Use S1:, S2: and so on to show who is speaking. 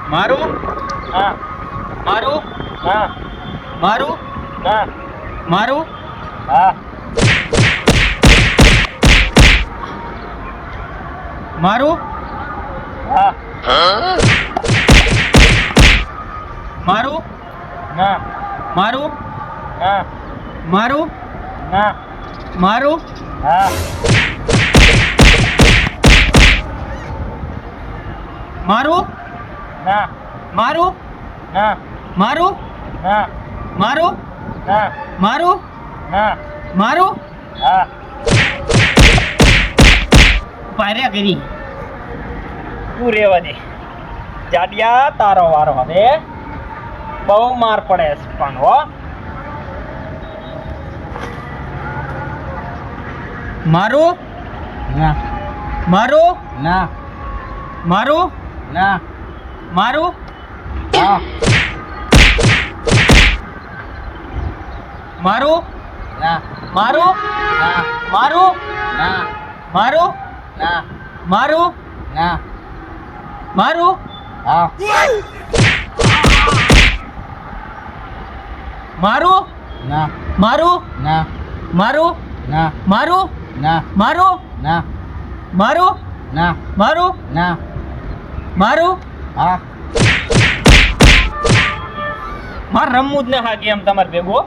S1: મારું
S2: હા
S1: મારું
S2: હા
S1: મારું
S2: હા
S1: મારું
S2: હા
S1: મારું
S2: હા
S1: મારું
S2: ના
S1: મારું
S2: ના
S1: મારું
S2: ના
S1: મારું
S2: હા
S1: મારું
S2: ના
S1: મારું
S2: ના
S1: મારું
S2: ના
S1: મારું
S2: ના
S1: મારું
S2: ના
S1: મારું
S2: હા
S1: પાર્યા કરી
S2: તું રેવા દે જાડિયા તારો વારો હવે બહુ માર પડે છે પણ હો
S1: મારું
S2: ના
S1: મારું
S2: ના
S1: મારું
S2: ના
S1: મારું
S2: હા
S1: મારું
S2: ના
S1: મારું
S2: ના
S1: મારું
S2: ના
S1: મારું
S2: ના
S1: મારું
S2: ના
S1: મારું
S2: હા
S1: મારું
S2: ના
S1: મારું
S2: ના
S1: મારું
S2: ના
S1: મારું
S2: ના
S1: મારું
S2: ના
S1: મારું
S2: ના
S1: મારું
S2: ના
S1: મારું
S2: હા
S1: મારે રમવું જ ને હા ગેમ તમારે ભેગો